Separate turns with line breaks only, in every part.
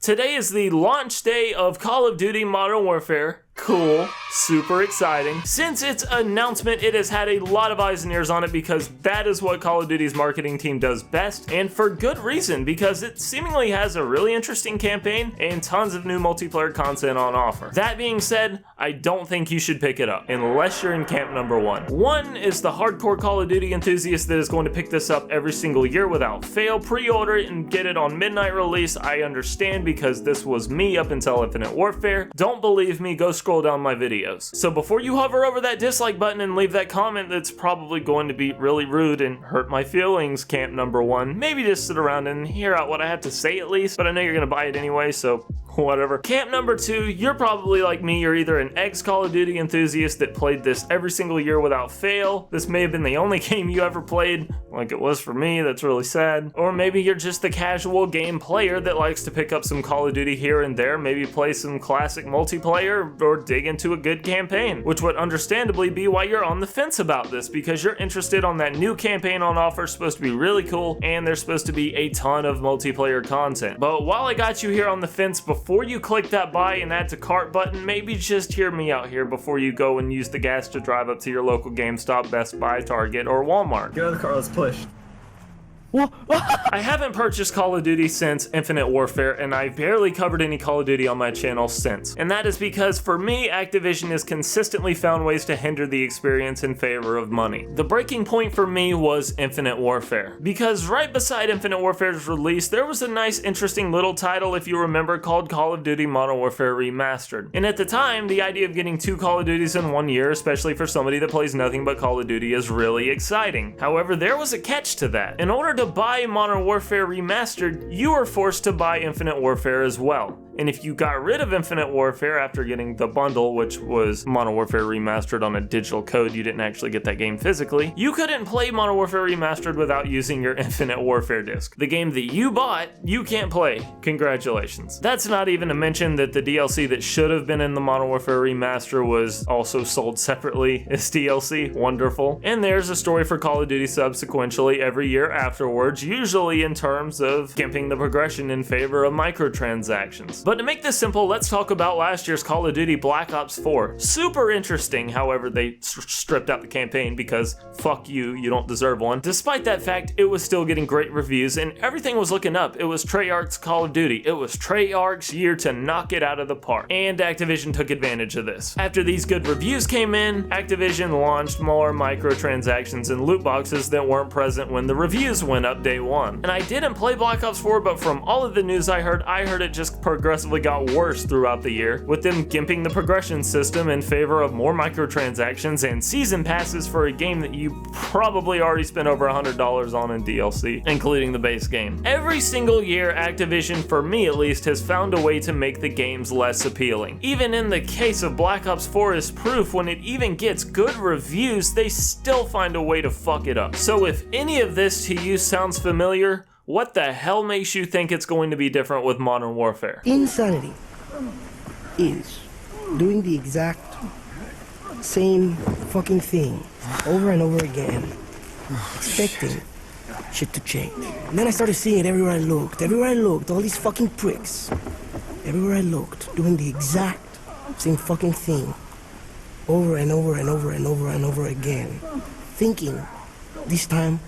Today is the launch day of Call of Duty Modern Warfare. Cool, super exciting. Since its announcement, it has had a lot of eyes and ears on it because that is what Call of Duty's marketing team does best, and for good reason, because it seemingly has a really interesting campaign and tons of new multiplayer content on offer. That being said, I don't think you should pick it up unless you're in camp number one. One is the hardcore Call of Duty enthusiast that is going to pick this up every single year without fail, pre-order it and get it on midnight release. I understand because this was me up until Infinite Warfare. Don't believe me, go scroll down my videos. So before you hover over that dislike button and leave that comment that's probably going to be really rude and hurt my feelings, camp number one, maybe just sit around and hear out what I have to say at least, but I know you're gonna buy it anyway, so whatever. Camp number two, you're probably like me, you're either an ex-Call of Duty enthusiast that played this every single year without fail. This may have been the only game you ever played, like it was for me, that's really sad. Or maybe you're just the casual game player that likes to pick up some Call of Duty here and there, maybe play some classic multiplayer or dig into a good campaign, which would understandably be why you're on the fence about this, because you're interested on that new campaign on offer, supposed to be really cool, and there's supposed to be a ton of multiplayer content. But while I got you here on the fence, before you click that buy and add to cart button, maybe just hear me out here before you go and use the gas to drive up to your local GameStop, Best Buy, Target, or Walmart.
Get out of the car, let's push.
I haven't purchased Call of Duty since Infinite Warfare, and I've barely covered any Call of Duty on my channel since. And that is because, for me, Activision has consistently found ways to hinder the experience in favor of money. The breaking point for me was Infinite Warfare, because right beside Infinite Warfare's release, there was a nice, interesting little title, if you remember, called Call of Duty Modern Warfare Remastered. And at the time, the idea of getting 2 Call of Duties in 1 year, especially for somebody that plays nothing but Call of Duty, is really exciting. However, there was a catch to that. In order to buy Modern Warfare Remastered, you were forced to buy Infinite Warfare as well. And if you got rid of Infinite Warfare after getting the bundle, which was Modern Warfare Remastered on a digital code, you didn't actually get that game physically, you couldn't play Modern Warfare Remastered without using your Infinite Warfare disc. The game that you bought, you can't play. Congratulations. That's not even to mention that the DLC that should have been in the Modern Warfare Remaster was also sold separately as DLC. Wonderful. And there's a story for Call of Duty subsequently every year afterwards, usually in terms of gimping the progression in favor of microtransactions. But to make this simple, let's talk about last year's Call of Duty Black Ops 4. Super interesting, however, they stripped out the campaign because fuck you, you don't deserve one. Despite that fact, it was still getting great reviews and everything was looking up. It was Treyarch's Call of Duty. It was Treyarch's year to knock it out of the park. And Activision took advantage of this. After these good reviews came in, Activision launched more microtransactions and loot boxes that weren't present when the reviews went up day one. And I didn't play Black Ops 4, but from all of the news I heard it just progressively got worse throughout the year, with them gimping the progression system in favor of more microtransactions and season passes for a game that you probably already spent over $100 on in DLC, including the base game. Every single year, Activision, for me at least, has found a way to make the games less appealing. Even in the case of Black Ops 4 is proof, when it even gets good reviews, they still find a way to fuck it up. So if any of this to you sounds familiar, what the hell makes you think it's going to be different with Modern Warfare?
Insanity is doing the exact same fucking thing over and over again, expecting shit to change. And then I started seeing it everywhere I looked, all these fucking pricks, everywhere I looked, doing the exact same fucking thing over and over and over and over and over again, thinking this time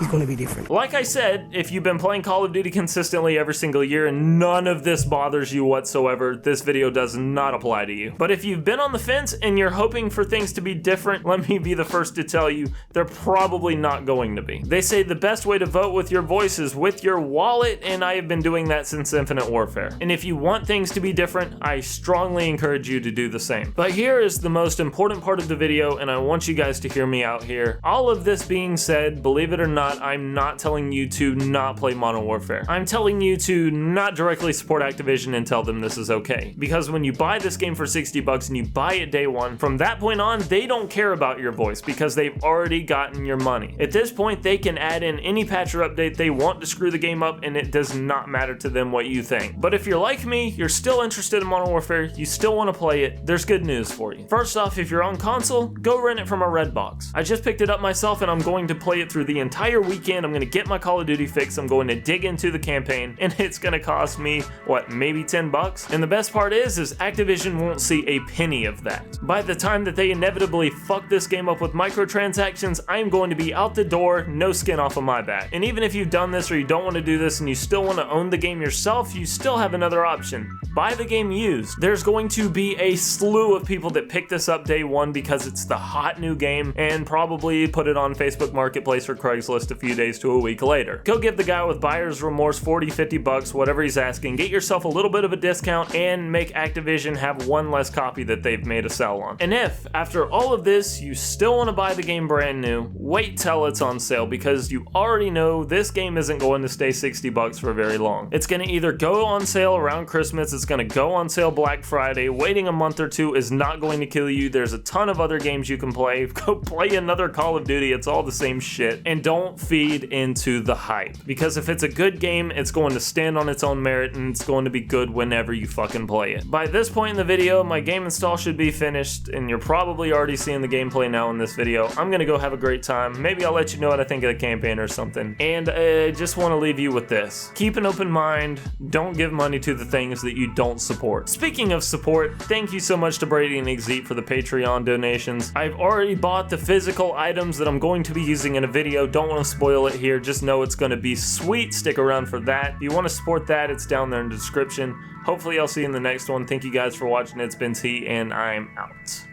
is going to be different.
Like I said, if you've been playing Call of Duty consistently every single year and none of this bothers you whatsoever, this video does not apply to you. But if you've been on the fence and you're hoping for things to be different, let me be the first to tell you, they're probably not going to be. They say the best way to vote with your voice is with your wallet, and I have been doing that since Infinite Warfare. And if you want things to be different, I strongly encourage you to do the same. But here is the most important part of the video, and I want you guys to hear me out here. All of this being said, believe it or not, I'm not telling you to not play Modern Warfare. I'm telling you to not directly support Activision and tell them this is okay. Because when you buy this game for $60 and you buy it day one, from that point on, they don't care about your voice because they've already gotten your money. At this point, they can add in any patch or update they want to screw the game up, and it does not matter to them what you think. But if you're like me, you're still interested in Modern Warfare, you still want to play it, there's good news for you. First off, if you're on console, go rent it from a Redbox. I just picked it up myself and I'm going to play it through the entire entire weekend. I'm gonna get my Call of Duty fix. I'm going to dig into the campaign, and it's gonna cost me, what, maybe 10 bucks? And the best part is Activision won't see a penny of that. By the time that they inevitably fuck this game up with microtransactions, I'm going to be out the door, no skin off of my back. And even if you've done this or you don't want to do this and you still want to own the game yourself, you still have another option. Buy the game used. There's going to be a slew of people that pick this up day one because it's the hot new game and probably put it on Facebook Marketplace or Craigslist a few days to a week later. Go give the guy with buyer's remorse 40, 50 bucks, whatever he's asking, get yourself a little bit of a discount and make Activision have one less copy that they've made a sell on. And if, after all of this, you still want to buy the game brand new, wait till it's on sale because you already know this game isn't going to stay 60 bucks for very long. It's going to either go on sale around Christmas, it's going to go on sale Black Friday. Waiting a month or two is not going to kill you. There's a ton of other games you can play. Go play another Call of Duty. It's all the same shit. And don't feed into the hype, because if it's a good game, it's going to stand on its own merit and it's going to be good whenever you fucking play it. By this point in the video, my game install should be finished and you're probably already seeing the gameplay now in this video. I'm gonna go have a great time. Maybe I'll let you know what I think of the campaign or something. And I just want to leave you with this. Keep an open mind. Don't give money to the things that you don't support. Speaking of support, thank you so much to Brady and Exeat for the Patreon donations. I've already bought the physical items that I'm going to be using in a video. Don't want to spoil it here. Just know it's going to be sweet. Stick around for that. If you want to support that, it's down there in the description. Hopefully I'll see you in the next one. Thank you guys for watching. It's been T, and I'm out.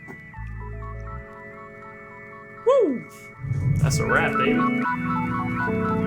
Woo! That's a wrap, baby.